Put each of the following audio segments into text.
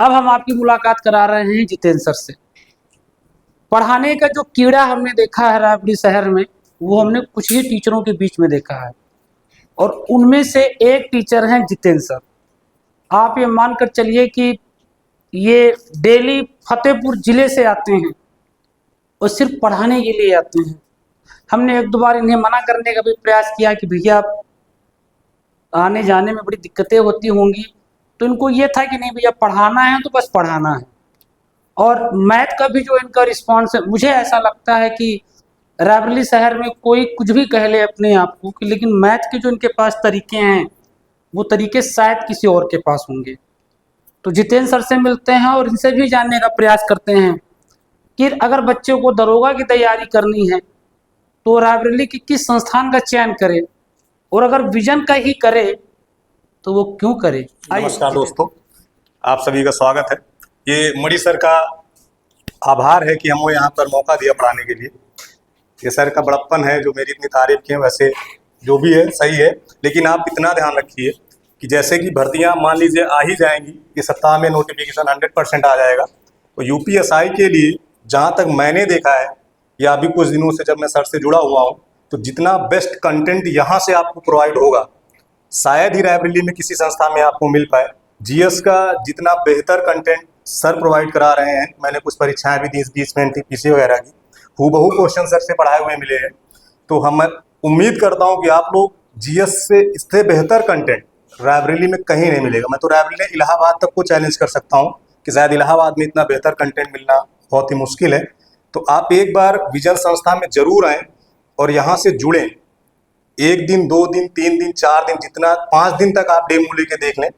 अब हम आपकी मुलाकात करा रहे हैं जितेंद्र सर से। पढ़ाने का जो कीड़ा हमने देखा है रायबरेली शहर में, वो हमने कुछ ही टीचरों के बीच में देखा है, और उनमें से एक टीचर हैं जितेंद्र सर। आप ये मानकर चलिए कि ये डेली फतेहपुर जिले से आते हैं और सिर्फ पढ़ाने के लिए आते हैं। हमने एक दो बार इन्हें मना करने का भी प्रयास किया कि भैया आने जाने में बड़ी दिक्कतें होती होंगी, तो इनको ये था कि नहीं भैया पढ़ाना है तो बस पढ़ाना है। और मैथ का भी जो इनका रिस्पॉन्स है, मुझे ऐसा लगता है कि रायबरेली शहर में कोई कुछ भी कह ले अपने आप को कि, लेकिन मैथ के जो इनके पास तरीके हैं वो तरीके शायद किसी और के पास होंगे। तो जितेंद्र सर से मिलते हैं और इनसे भी जानने का प्रयास करते हैं कि अगर बच्चों को दरोगा की तैयारी करनी है तो रायबरेली की किस संस्थान का चयन करे, और अगर विजन का ही करे तो वो क्यों करे। नमस्कार दोस्तों, आप सभी का स्वागत है। ये मणि सर का आभार है कि हमको यहाँ पर मौका दिया पढ़ाने के लिए। ये सर का बड़प्पन है जो मेरी इतनी तारीफ की है। वैसे जो भी है सही है, लेकिन आप इतना ध्यान रखिए कि जैसे कि भर्तियाँ मान लीजिए आ ही जाएंगी, ये सप्ताह में नोटिफिकेशन 100% आ जाएगा। तो यूपीएसआई के लिए जहाँ तक मैंने देखा है या अभी कुछ दिनों से जब मैं सर से जुड़ा हुआ हूँ, तो जितना बेस्ट कंटेंट यहाँ से आपको प्रोवाइड होगा शायद ही रायबरेली में किसी संस्था में आपको मिल पाए। जीएस का जितना बेहतर कंटेंट सर प्रोवाइड करा रहे हैं, मैंने कुछ परीक्षाएं भी दी इस बीच में एनटीपीसी वगैरह की, हूबहू क्वेश्चन सर से पढ़ाए हुए मिले हैं। तो हम उम्मीद करता हूं कि आप लोग जीएस से इससे बेहतर कंटेंट रायबरेली में कहीं नहीं मिलेगा। मैं तो रायबरेली इलाहाबाद तक को चैलेंज कर सकता हूँ कि शायद इलाहाबाद में इतना बेहतर कंटेंट मिलना बहुत ही मुश्किल है। तो आप एक बार विजन संस्था में जरूर आएँ और यहाँ से जुड़ें। 1 दिन 2 दिन 3 दिन 4 दिन जितना 5 दिन तक आप डेमो लेके देख लें,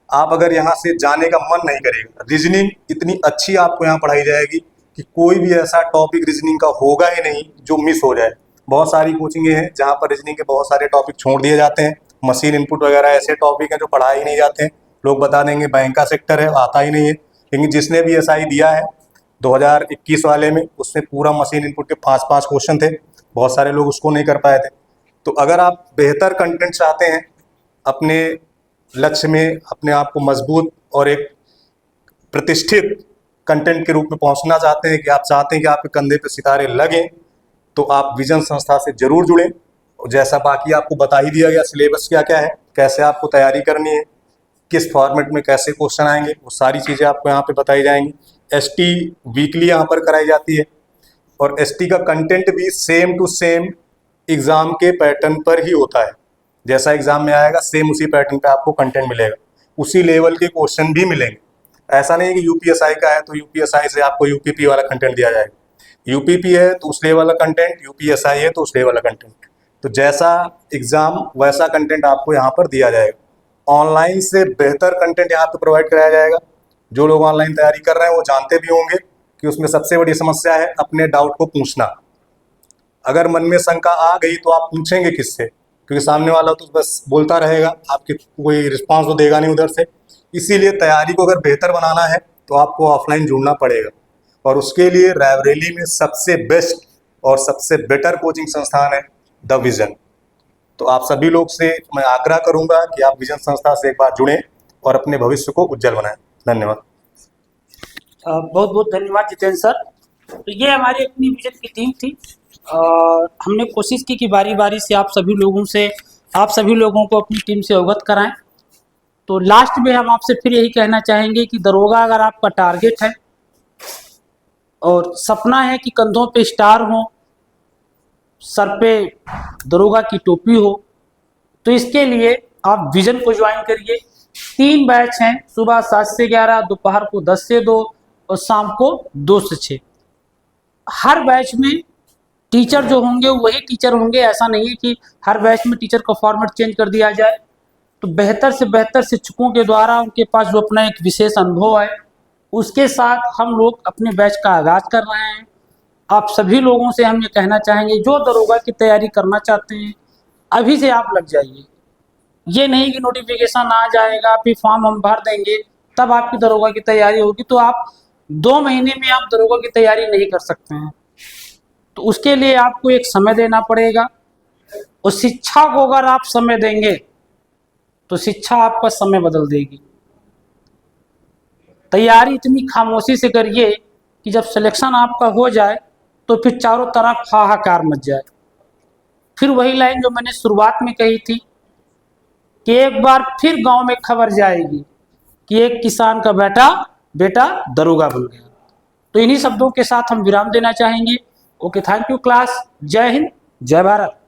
आप अगर यहाँ से जाने का मन नहीं करेगा। रीजनिंग इतनी अच्छी आपको यहाँ पढ़ाई जाएगी कि कोई भी ऐसा टॉपिक रीजनिंग का होगा ही नहीं जो मिस हो जाए। बहुत सारी कोचिंगें हैं जहाँ पर रीजनिंग के बहुत सारे टॉपिक छोड़ दिए जाते हैं। मशीन इनपुट वगैरह ऐसे टॉपिक हैं जो पढ़ाए ही नहीं जाते हैं। लोग बता देंगे बैंक का सेक्टर है, आता ही नहीं है। लेकिन जिसने भी एसआई दिया है 2021 वाले में, उसमें पूरा मशीन इनपुट के 5-5 क्वेश्चन थे। बहुत सारे लोग उसको नहीं कर पाए थे। तो अगर आप बेहतर कंटेंट चाहते हैं, अपने लक्ष्य में अपने आप को मजबूत और एक प्रतिष्ठित कंटेंट के रूप में पहुंचना चाहते हैं, कि आप चाहते हैं कि आपके कंधे पे सितारे लगें, तो आप विजन संस्था से जरूर जुड़ें। और जैसा बाकी आपको बता ही दिया गया, सिलेबस क्या क्या है, कैसे आपको तैयारी करनी है, किस फॉर्मेट में कैसे क्वेश्चन आएंगे, वो सारी चीज़ें आपको यहाँ पे बताई जाएंगी। एसटी वीकली यहाँ पर कराई जाती है, और एसटी का कंटेंट भी सेम टू सेम एग्ज़ाम के पैटर्न पर ही होता है। जैसा एग्ज़ाम में आएगा सेम उसी पैटर्न पे आपको कंटेंट मिलेगा, उसी लेवल के क्वेश्चन भी मिलेंगे। ऐसा नहीं कि यूपीएसआई का है तो यूपीएसआई से आपको यूपीपी वाला कंटेंट दिया जाएगा। यूपीपी है तो उस लेवल का कंटेंट, यूपीएसआई है तो उस लेवल का कंटेंट। तो जैसा एग्ज़ाम वैसा कंटेंट आपको यहाँ पर दिया जाएगा। ऑनलाइन से बेहतर कंटेंट यहाँ पर प्रोवाइड कराया जाएगा। जो लोग ऑनलाइन तैयारी कर रहे हैं वो जानते भी होंगे कि उसमें सबसे बड़ी समस्या है अपने डाउट को पूछना। अगर मन में शंका आ गई तो आप पूछेंगे किससे, क्योंकि सामने वाला तो बस बोलता रहेगा, आपके कोई रिस्पांस तो देगा नहीं उधर से। इसीलिए तैयारी को अगर बेहतर बनाना है तो आपको ऑफलाइन जुड़ना पड़ेगा, और उसके लिए रायबरेली में सबसे बेस्ट और सबसे बेटर कोचिंग संस्थान है द विजन। तो आप सभी लोग से मैं आग्रह करूंगा कि आप विजन संस्था से एक बार जुड़ें और अपने भविष्य को उज्जवल बनाएं। धन्यवाद। बहुत बहुत धन्यवाद जितेंद्र सर। तो ये हमारी अपनी विजन की टीम थी। हमने कोशिश की कि बारी बारी से आप सभी लोगों को अपनी टीम से अवगत कराएं। तो लास्ट में हम आपसे फिर यही कहना चाहेंगे कि दरोगा अगर आपका टारगेट है और सपना है कि कंधों पे स्टार हो, सर पे दरोगा की टोपी हो, तो इसके लिए आप विजन को ज्वाइन करिए। 3 बैच हैं, सुबह 7 से 11, दोपहर को 10 से 2 और शाम को 2 से 6। हर बैच में टीचर जो होंगे वही टीचर होंगे। ऐसा नहीं है कि हर बैच में टीचर का फॉर्मेट चेंज कर दिया जाए। तो बेहतर से बेहतर शिक्षकों के द्वारा उनके पास जो अपना एक विशेष अनुभव है, उसके साथ हम लोग अपने बैच का आगाज़ कर रहे हैं। आप सभी लोगों से हम ये कहना चाहेंगे, जो दरोगा की तैयारी करना चाहते हैं अभी से आप लग जाइए। ये नहीं कि नोटिफिकेशन आ जाएगा फिर फॉर्म हम भर देंगे तब आपकी दरोगा की तैयारी होगी, तो आप 2 महीने में आप दरोगा की तैयारी नहीं कर सकते हैं। तो उसके लिए आपको एक समय देना पड़ेगा, और शिक्षा को अगर आप समय देंगे तो शिक्षा आपका समय बदल देगी। तैयारी इतनी खामोशी से करिए कि जब सिलेक्शन आपका हो जाए तो फिर चारों तरफ हाहाकार मच जाए। फिर वही लाइन जो मैंने शुरुआत में कही थी कि एक बार फिर गांव में खबर जाएगी कि एक किसान का बेटा दरोगा बन गया। तो इन्हीं शब्दों के साथ हम विराम देना चाहेंगे। Okay, thank you class. जय हिंद, जय भारत।